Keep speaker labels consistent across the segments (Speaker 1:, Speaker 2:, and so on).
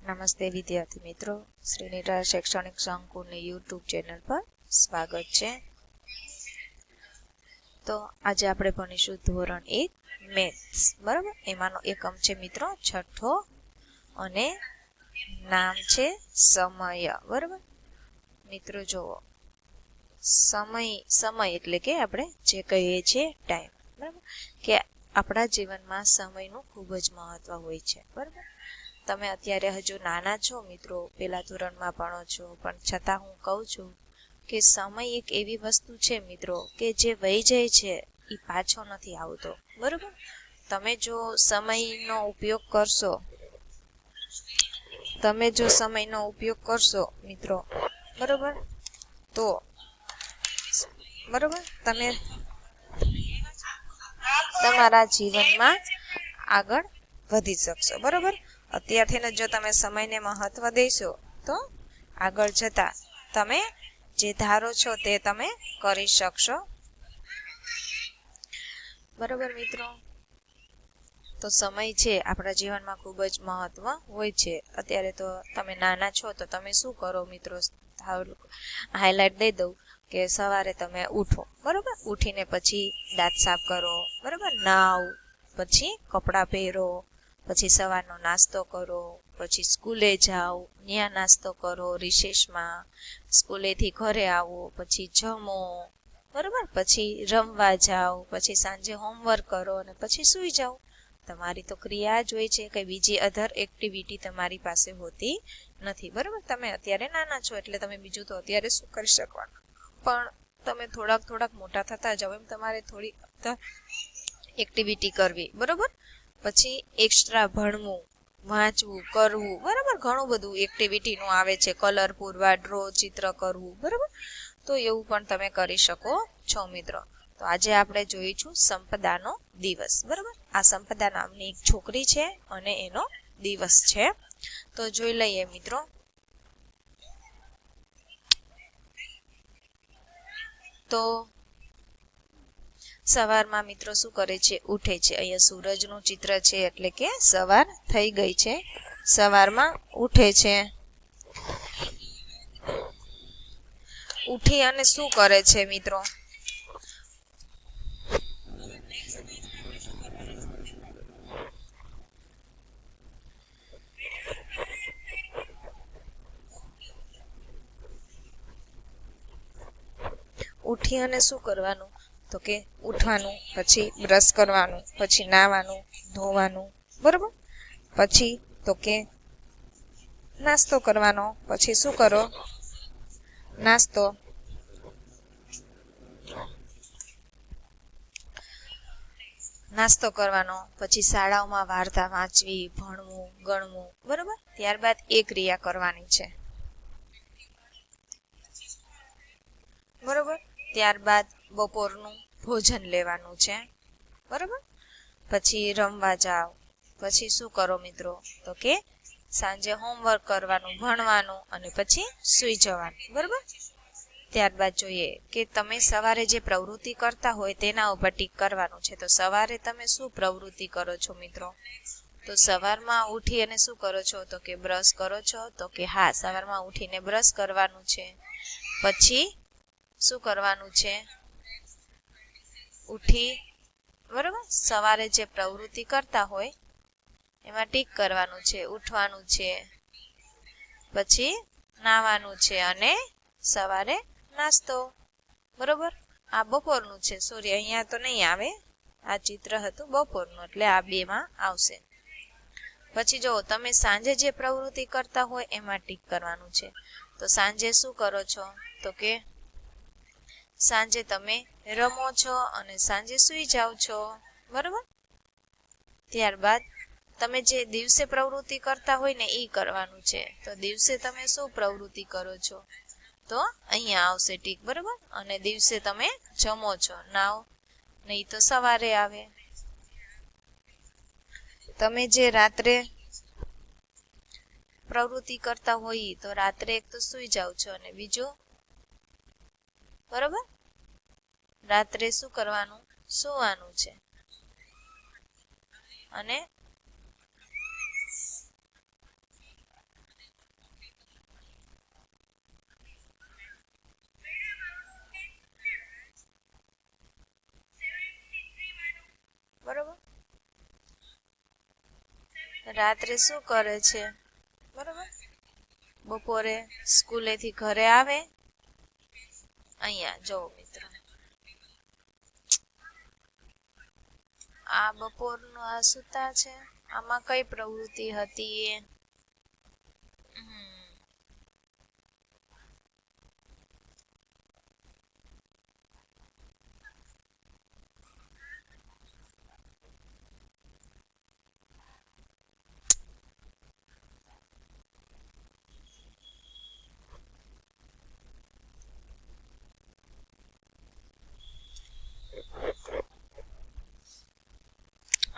Speaker 1: નમસ્તે વિદ્યાર્થી મિત્રો, શ્રી નિરાશ શૈક્ષણિક સંકુલની યુટ્યુબ ચેનલ પર સ્વાગત છે. તો આજે આપણે ભણીશું ધોરણ 1 મેથ્સ, બરાબર. એમાંનો એકમ છે મિત્રો છઠ્ઠો અને નામ છે સમય, બરાબર. મિત્રો જુઓ, સમય એટલે કે આપણે જે કહીએ છીએ ટાઈમ, બરાબર, કે આપણા જીવનમાં સમયનું ખૂબ જ મહત્વ હોય છે, બરાબર. તમે અત્યારે હજુ નાના છો મિત્રો, પહેલા ધોરણમાં ભણો છો, પણ છતાં હું કહું છું કે સમય એક એવી વસ્તુ છે મિત્રો કે જે વહી જાય છે એ પાછો નથી આવતો, બરાબર. તમે જો સમયનો ઉપયોગ કરશો મિત્રો, બરાબર, તો બરાબર તમે તમારા જીવનમાં આગળ વધી શકશો, બરાબર. અત્યારથી જો તમે સમયને મહત્વ દેશો તો આગળ જતા તમે જે ધારો છો તે તમે કરી શકશો, બરાબર મિત્રો. તો સમય છે આપણા જીવનમાં ખૂબ જ મહત્વ હોય છે. અત્યારે તો તમે નાના છો તો તમે શું કરો મિત્રો, હાઈલાઈટ દઈ દઉં કે સવારે તમે ઉઠો, બરાબર. ઉઠીને પછી દાંત સાફ કરો, બરાબર, નાવ, પછી કપડાં પહેરો, પછી સવારનો નાસ્તો કરો, પછી સ્કૂલે જાઓ, ત્યાં નાસ્તો કરો, રિસેસમાં સ્કૂલેથી ઘરે આવો, પછી જમો, બરાબર, પછી રમવા જાઓ, પછી સાંજે હોમવર્ક કરો અને પછી સૂઈ જાઓ. તમારી તો ક્રિયા જ હોય છે, કે બીજી અધર એક્ટિવિટી તમારી પાસે હોતી નથી, બરાબર. તમે અત્યારે નાના છો એટલે તમે બીજું તો અત્યારે શું કરી શકવાનું, પણ તમે થોડાક મોટા થતા જાઓ એમ તમારે થોડી એક્ટિવિટી કરવી, બરાબર. પછી એક્સ્ટ્રા ભણવું, વાંચવું, કરવું, બરાબર. ઘણું બધું એક્ટિવિટીનું આવે છે, કલર પૂરવા, ડ્રો, ચિત્ર કરવું, બરાબર. તો એવું પણ તમે કરી શકો છો મિત્રો. તો આજે આપણે જોઈશું સંપદાનો દિવસ, બરાબર. આ સંપદા નામની એક છોકરી છે અને એનો દિવસ છે. તો જોઈ લઈએ મિત્રો. તો સવારમાં મિત્રો શું કરે છે, ઉઠે છે. અહીંયા સૂરજનું ચિત્ર છે એટલે કે સવાર થઈ ગઈ છે. સવારમાં ઉઠે છે, ઉઠી અને શું કરે છે મિત્રો, ઉઠી અને શું કરવાનું, તો કે ઉઠવાનું, પછી બ્રશ કરવાનું, પછી નાહવાનું, ધોવાનું, બરાબર. પછી તો કે નાસ્તો કરવાનો, પછી શું કરો, નાસ્તો કરવાનો, પછી શાળાઓમાં વાર્તા વાંચવી, ભણવું, ગણવું, બરાબર. ત્યારબાદ એ ક્રિયા કરવાની છે, બરાબર. ત્યારબાદ બપોરનું ભોજન લેવાનું છે, બરાબર. પછી રમવા જાઓ, પછી શું કરો મિત્રો, તો કે સાંજે હોમવર્ક કરવાનું, ભણવાનું અને પછી સૂઈ જવાનું, બરાબર. ત્યારબાદ જોઈએ કે તમે સવારે જે પ્રવૃત્તિ કરતા હોય તેના ઉપર ટીક કરવાનું છે. તો સવારે તમે શું પ્રવૃત્તિ કરો છો મિત્રો, તો સવારમાં ઉઠી અને શું કરો છો, તો કે બ્રશ કરો છો, તો કે હા, સવારમાં ઉઠીને બ્રશ કરવાનું છે. પછી શું કરવાનું છે, ઉઠી, બરાબર, સવારે જે પ્રવૃત્તિ કરતા હોય એમાં ટીક કરવાનું છે, ઉઠવાનું છે, પછી નાહવાનું છે અને સવારે નાસ્તો, બરોબર. આ બપોરનું છે, સોરી અહીંયા તો નહીં આવે, આ ચિત્ર હતું બપોરનું એટલે આ બેમાં આવશે. પછી જો તમે સાંજે જે પ્રવૃત્તિ કરતા હોય એમાં ટીક કરવાનું છે. તો સાંજે શું કરો છો, તો કે સાંજે તમે રમો છો અને સાંજે સૂઈ જાઓ છો, બરોબર. ત્યારબાદ તમે જે દિવસે પ્રવૃત્તિ કરતા હોય ને એ કરવાનું છે. તો દિવસે તમે શું પ્રવૃત્તિ કરો છો, તો અહીંયા આવશે ટીક, બરાબર. અને દિવસે તમે જમો છો, નાવ નહીં તો સવારે આવે. તમે જે રાત્રે પ્રવૃત્તિ કરતા હોય તો રાત્રે એક તો સૂઈ જાવ છો અને બીજું, બરાબર, રાત્રે શું કરવાનું, સૂવાનું છે. અને રાત્રે શું કરે છે, બરોબર. બપોરે સ્કૂલેથી ઘરે આવે. અહીંયા જો મિત્રો, આ બપોરનું આ સૂતા છે. આમાં કઈ પ્રવૃત્તિ હતી એ?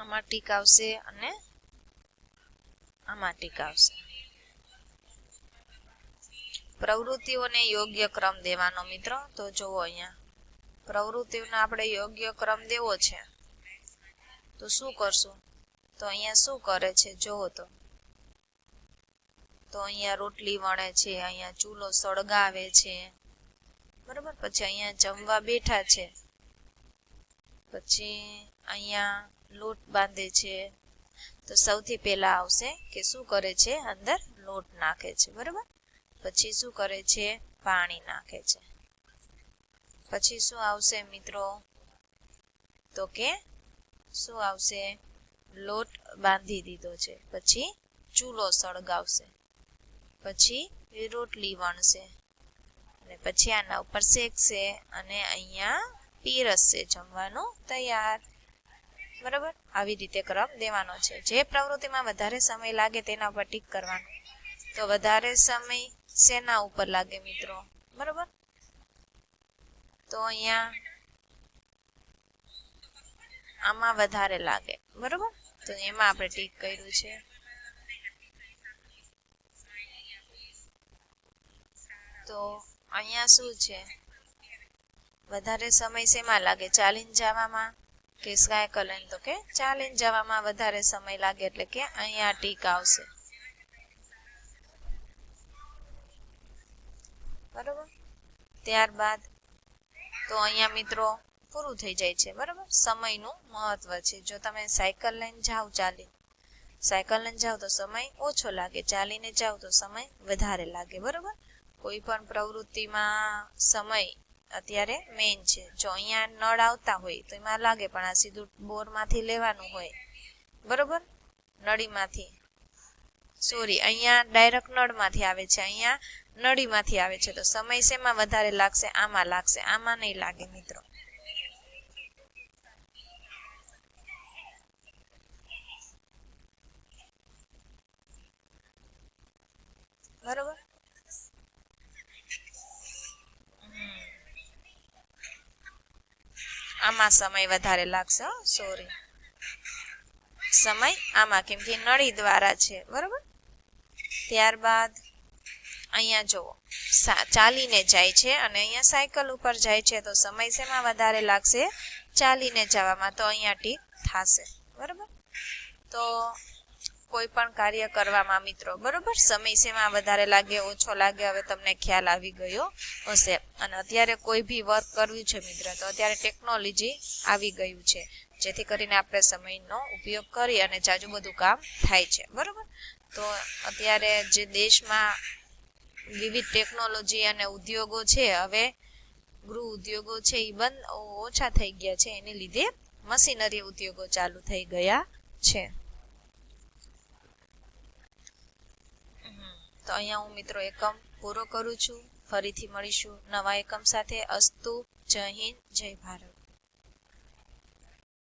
Speaker 1: આમાં ટીક આવશે અને આમાં ટીક આવશે. પ્રવૃત્તિઓને યોગ્ય ક્રમ દેવાનો મિત્રો. તો જુઓ અહીંયા પ્રવૃત્તિઓને આપણે યોગ્ય ક્રમ દેવો છે. તો શું કરશું? તો અહીંયા શું કરે છે જુઓ તો અહીંયા રોટલી વણે છે, અહીંયા ચૂલો સળગાવે છે, બરોબર. પછી અહીંયા જમવા બેઠા છે. પછી અહીંયા લોટ બાંધે છે. તો સૌથી પહેલા આવશે કે શું કરે છે, અંદર લોટ નાખે છે, બરોબર. પછી શું કરે છે, પાણી નાખે છે. પછી શું આવશે મિત્રો? તો કે શું આવશે? લોટ બાંધી દીધો છે. પછી ચૂલો સળગાવશે. પછી રોટલી વણશે અને પછી આના ઉપર શેકશે અને અહીંયા પીરસશે. જમવાનું તૈયાર, બરાબર. આવી રીતે ક્રમ દેવાનો છે. જે પ્રવૃત્તિમાં વધારે સમય લાગે તેના ઉપર ટીક કરવાનું. તો વધારે સમય શેના ઉપર લાગે મિત્રો, બરાબર. તો અહીંયા આમાં વધારે લાગે, બરાબર. તો એમાં આપણે ટીક કર્યું છે. તો અહીંયા શું છે, વધારે સમય શેમાં લાગે? ચાલીને જવામાં કે સાયકલ લઈને? તો કે ચાલીને જવામાં વધારે સમય લાગે એટલે કે અહીંયા ટીક આવશે, બરાબર. ત્યારબાદ તો અહીંયા મિત્રો પૂરું થઈ જાય છે, બરાબર. સમયનું મહત્વ છે. જો તમે સાયકલ લઈને જાઓ, સાયકલ લઈને જાઓ તો સમય ઓછો લાગે, ચાલીને જાઓ તો સમય વધારે લાગે, બરાબર. કોઈ પણ પ્રવૃત્તિમાં સમય અત્યારે મેઇન છે. જો અહીંયા નળ આવતા હોય તો એમાં લાગે, પણ આ સીધું બોરમાંથી લેવાનું હોય, બરોબર. નળીમાંથી, સોરી, અહીંયા ડાયરેક્ટ નળમાંથી આવે છે, અહીંયા નળીમાંથી આવે છે. તો સમય શેમાં વધારે લાગશે? આમાં લાગશે, આમાં નહીં લાગે મિત્રો. બરોબર. આમાં સમય વધારે લાગશે, સોરી, સમય આમાં, કેમ કે નળી દ્વારા છે, બરોબર. ત્યારબાદ અહીંયા જુઓ, ચાલીને જાય છે અને અહીંયા સાયકલ ઉપર જાય છે. તો સમય શેમાં વધારે લાગશે? ચાલીને જવામાં. તો અહીંયા ટીક થશે, બરોબર. તો કોઈ પણ કાર્ય કરવામાં મિત્રો, બરોબર, સમય શેમાં વધારે લાગે, ઓછો લાગે, હવે તમને ખ્યાલ આવી ગયો હશે. અને અત્યારે કોઈ બી વર્ક કરવું છે મિત્ર, તો અત્યારે ટેકનોલોજી આવી ગયું છે, જેથી કરીને આપણે સમયનો ઉપયોગ કરી અને જાજુ બધું કામ થાય છે, બરોબર. તો અત્યારે જે દેશમાં વિવિધ ટેકનોલોજી અને ઉદ્યોગો છે, હવે ગૃહ ઉદ્યોગો છે એ બંધ ઓછા થઈ ગયા છે. એને લીધે મશીનરી ઉદ્યોગો ચાલુ થઈ ગયા છે. તો અહીંયા હું મિત્રો એકમ પૂરો કરું છું. ફરીથી મળીશું નવા એકમ સાથે. અસ્તુ. જય હિન્દ, જય ભારત.